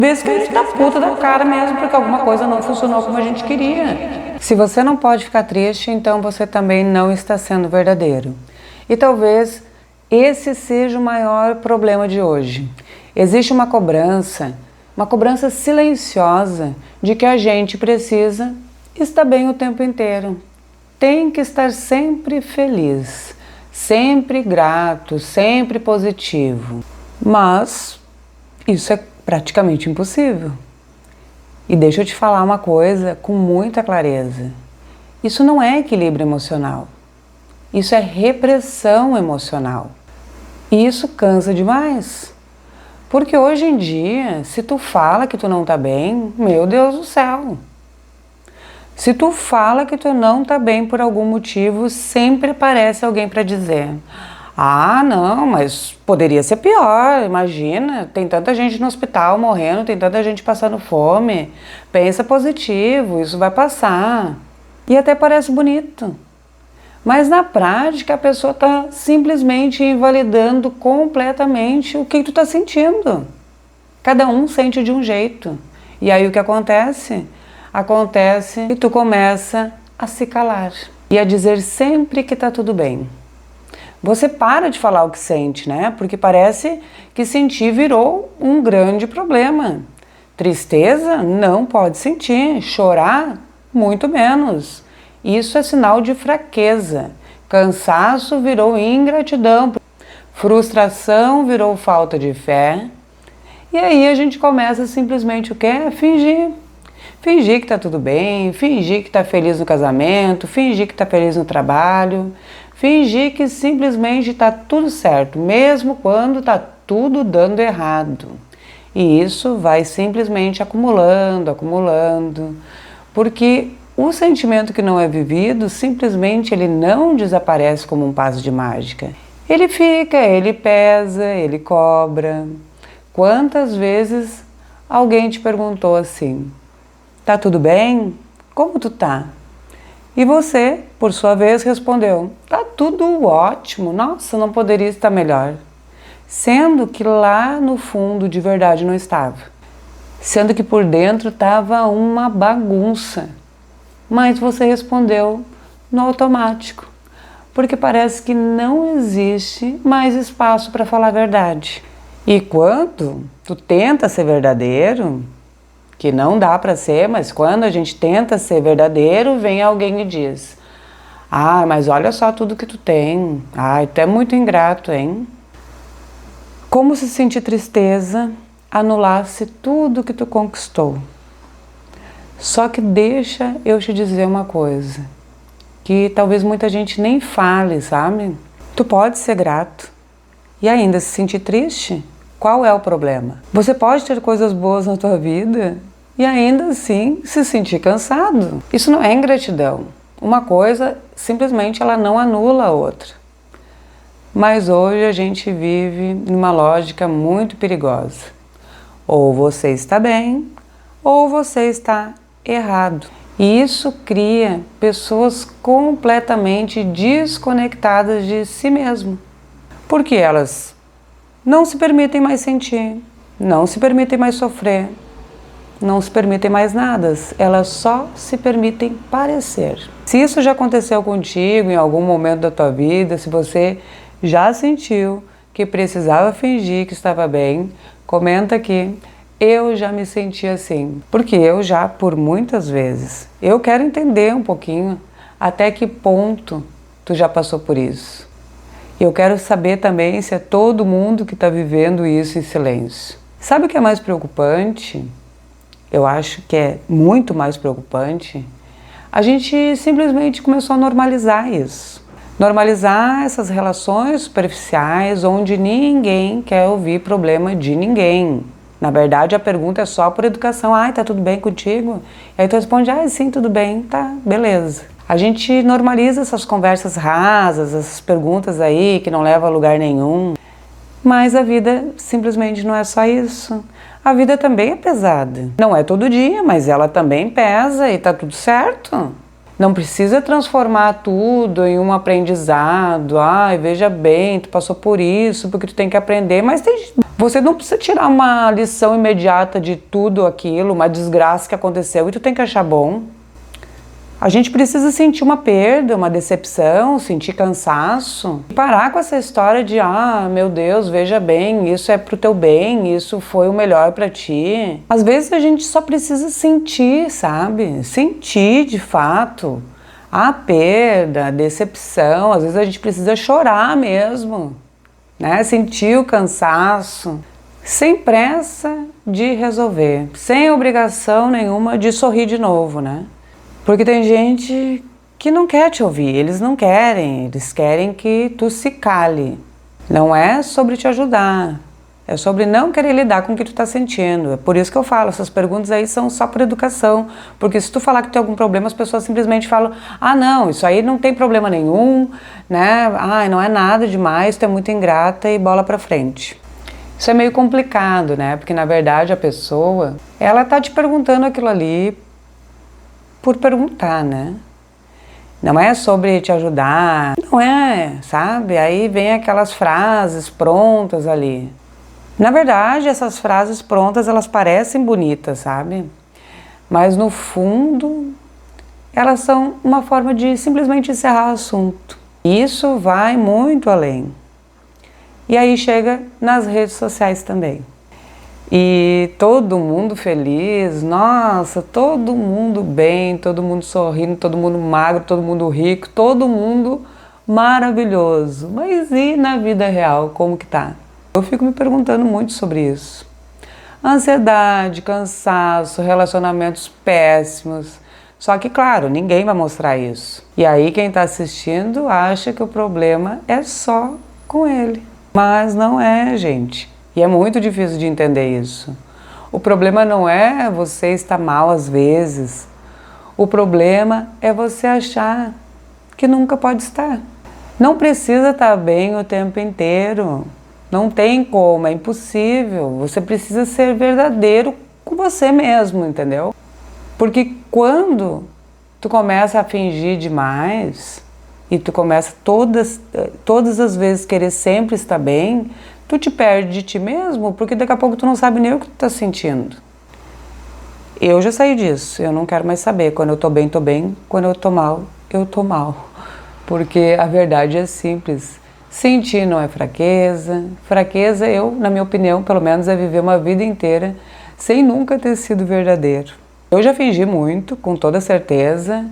Vez que a gente tá puta da cara mesmo, porque alguma coisa não funcionou como a gente queria. Se você não pode ficar triste, então você também não está sendo verdadeiro. E talvez esse seja o maior problema de hoje. Existe uma cobrança silenciosa de que a gente precisa estar bem o tempo inteiro. Tem que estar sempre feliz, sempre grato, sempre positivo. Mas isso é praticamente impossível. E deixa eu te falar uma coisa com muita clareza. Isso não é equilíbrio emocional. Isso é repressão emocional. E isso cansa demais. Porque hoje em dia, se tu fala que tu não tá bem, meu Deus do céu. Se tu fala que tu não tá bem por algum motivo, sempre aparece alguém para dizer: ah, não, mas poderia ser pior, imagina, tem tanta gente no hospital morrendo, tem tanta gente passando fome. Pensa positivo, isso vai passar. E até parece bonito. Mas na prática a pessoa está simplesmente invalidando completamente o que tu está sentindo. Cada um sente de um jeito. E aí o que acontece? Acontece que tu começa a se calar e a dizer sempre que está tudo bem. Você para de falar o que sente, né? Porque parece que sentir virou um grande problema. Tristeza não pode sentir, chorar muito menos. Isso é sinal de fraqueza. Cansaço virou ingratidão. Frustração virou falta de fé. E aí a gente começa simplesmente o quê? Fingir. Fingir que tá tudo bem, fingir que tá feliz no casamento, fingir que tá feliz no trabalho, fingir que simplesmente tá tudo certo, mesmo quando tá tudo dando errado. E isso vai simplesmente acumulando, porque o sentimento que não é vivido, simplesmente ele não desaparece como um passe de mágica. Ele fica, ele pesa, ele cobra. Quantas vezes alguém te perguntou assim: tá tudo bem? Como tu tá? E você, por sua vez, respondeu: tá tudo ótimo, nossa, não poderia estar melhor. Sendo que lá no fundo de verdade não estava. Sendo que por dentro estava uma bagunça. Mas você respondeu no automático, porque parece que não existe mais espaço para falar a verdade. E quando tu tenta ser verdadeiro, que não dá para ser, mas quando a gente tenta ser verdadeiro, vem alguém e diz: ah, mas olha só tudo que tu tem, ai, tu é muito ingrato, hein? Como se sentir tristeza anulasse tudo que tu conquistou. Só que deixa eu te dizer uma coisa, que talvez muita gente nem fale, sabe? Tu pode ser grato e ainda se sentir triste. Qual é o problema? Você pode ter coisas boas na tua vida e ainda assim se sentir cansado. Isso não é ingratidão. Uma coisa, simplesmente, ela não anula a outra. Mas hoje a gente vive numa lógica muito perigosa. Ou você está bem, ou você está errado. E isso cria pessoas completamente desconectadas de si mesmo. Porque elas não se permitem mais sentir, não se permitem mais sofrer, não se permitem mais nada, elas só se permitem parecer. Se isso já aconteceu contigo em algum momento da tua vida, se você já sentiu que precisava fingir que estava bem, comenta aqui. Eu já me senti assim, porque eu já, por muitas vezes, eu quero entender um pouquinho até que ponto tu já passou por isso. Eu quero saber também se é todo mundo que está vivendo isso em silêncio. Sabe o que é mais preocupante? Eu acho que é muito mais preocupante. A gente simplesmente começou a normalizar isso. Normalizar essas relações superficiais onde ninguém quer ouvir problema de ninguém. Na verdade, a pergunta é só por educação. Ai, tá tudo bem contigo? E aí tu responde: ai, sim, tudo bem, tá, beleza. A gente normaliza essas conversas rasas, essas perguntas aí que não levam a lugar nenhum. Mas a vida simplesmente não é só isso. A vida também é pesada. Não é todo dia, mas ela também pesa e tá tudo certo. Não precisa transformar tudo em um aprendizado. Ai, veja bem, tu passou por isso, porque tu tem que aprender. Mas Você não precisa tirar uma lição imediata de tudo aquilo, uma desgraça que aconteceu e tu tem que achar bom. A gente precisa sentir uma perda, uma decepção, sentir cansaço. Parar com essa história de, meu Deus, veja bem, isso é pro teu bem, isso foi o melhor pra ti. Às vezes a gente só precisa sentir, sabe? Sentir de fato a perda, a decepção. Às vezes a gente precisa chorar mesmo, né? Sentir o cansaço. Sem pressa de resolver, sem obrigação nenhuma de sorrir de novo, né? Porque tem gente que não quer te ouvir, eles não querem, eles querem que tu se cale. Não é sobre te ajudar, é sobre não querer lidar com o que tu tá sentindo. É por isso que eu falo, essas perguntas aí são só por educação. Porque se tu falar que tem algum problema, as pessoas simplesmente falam, não, isso aí não tem problema nenhum, né? Não é nada demais, tu é muito ingrata e bola pra frente. Isso é meio complicado, né? Porque na verdade a pessoa, ela tá te perguntando aquilo ali por perguntar, né? Não é sobre te ajudar, não é, sabe? Aí vem aquelas frases prontas ali. Na verdade, essas frases prontas, elas parecem bonitas, sabe? Mas no fundo, elas são uma forma de simplesmente encerrar o assunto. Isso vai muito além. E aí chega nas redes sociais também. E todo mundo feliz, nossa, todo mundo bem, todo mundo sorrindo, todo mundo magro, todo mundo rico, todo mundo maravilhoso. Mas e na vida real, como que tá? Eu fico me perguntando muito sobre isso. Ansiedade, cansaço, relacionamentos péssimos. Só que, claro, ninguém vai mostrar isso. E aí quem tá assistindo acha que o problema é só com ele. Mas não é, gente. E é muito difícil de entender isso. O problema não é você estar mal às vezes. O problema é você achar que nunca pode estar. Não precisa estar bem o tempo inteiro. Não tem como, é impossível. Você precisa ser verdadeiro com você mesmo, entendeu? Porque quando tu começa a fingir demais e tu começa todas as vezes querer sempre estar bem, tu te perde de ti mesmo, porque daqui a pouco tu não sabe nem o que tu tá sentindo. Eu já saí disso, eu não quero mais saber. Quando eu tô bem, quando eu tô mal, eu tô mal. Porque a verdade é simples. Sentir não é fraqueza. Fraqueza, na minha opinião, pelo menos, é viver uma vida inteira sem nunca ter sido verdadeiro. Eu já fingi muito, com toda certeza.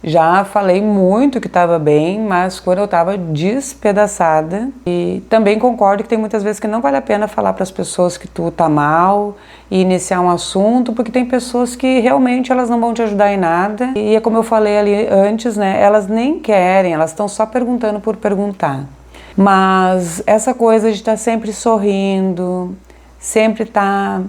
Já falei muito que estava bem, mas quando eu estava despedaçada. E também concordo que tem muitas vezes que não vale a pena falar para as pessoas que tu tá mal e iniciar um assunto, porque tem pessoas que realmente elas não vão te ajudar em nada. E é como eu falei ali antes, né? Elas nem querem, elas estão só perguntando por perguntar. Mas essa coisa de estar sempre sorrindo, sempre estar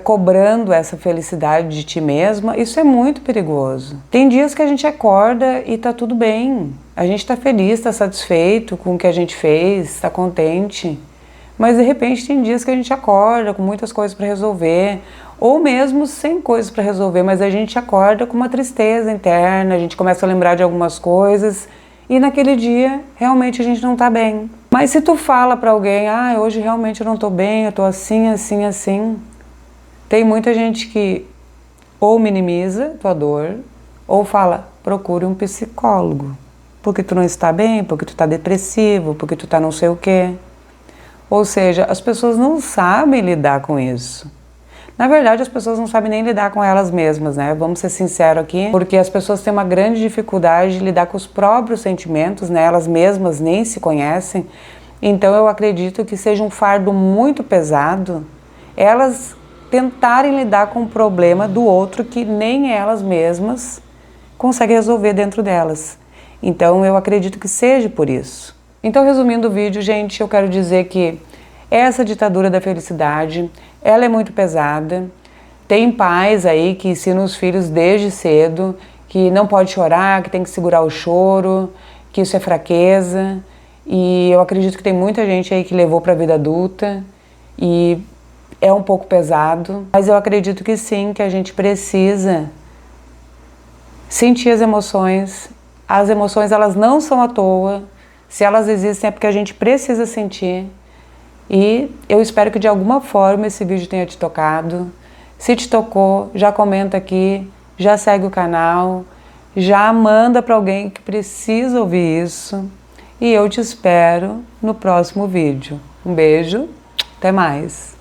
cobrando essa felicidade de ti mesma, isso é muito perigoso. Tem dias que a gente acorda e tá tudo bem. A gente tá feliz, tá satisfeito com o que a gente fez, tá contente. Mas de repente tem dias que a gente acorda com muitas coisas para resolver, ou mesmo sem coisas para resolver, mas a gente acorda com uma tristeza interna, a gente começa a lembrar de algumas coisas e naquele dia realmente a gente não tá bem. Mas se tu fala para alguém, hoje realmente eu não tô bem, eu tô assim, assim, assim, tem muita gente que ou minimiza tua dor, ou fala, procure um psicólogo, porque tu não está bem, porque tu tá depressivo, porque tu tá não sei o quê. Ou seja, as pessoas não sabem lidar com isso. Na verdade, as pessoas não sabem nem lidar com elas mesmas, né? Vamos ser sinceros aqui, porque as pessoas têm uma grande dificuldade de lidar com os próprios sentimentos, né? Elas mesmas nem se conhecem. Então eu acredito que seja um fardo muito pesado elas tentarem lidar com o problema do outro que nem elas mesmas conseguem resolver dentro delas. Então eu acredito que seja por isso. Então, resumindo o vídeo, gente, eu quero dizer que essa ditadura da felicidade, ela é muito pesada. Tem pais aí que ensinam os filhos desde cedo que não pode chorar, que tem que segurar o choro, que isso é fraqueza. E eu acredito que tem muita gente aí que levou para a vida adulta e é um pouco pesado, mas eu acredito que sim, que a gente precisa sentir as emoções. As emoções, elas não são à toa. Se elas existem é porque a gente precisa sentir. E eu espero que de alguma forma esse vídeo tenha te tocado. Se te tocou, já comenta aqui, já segue o canal, já manda para alguém que precisa ouvir isso. E eu te espero no próximo vídeo. Um beijo, até mais!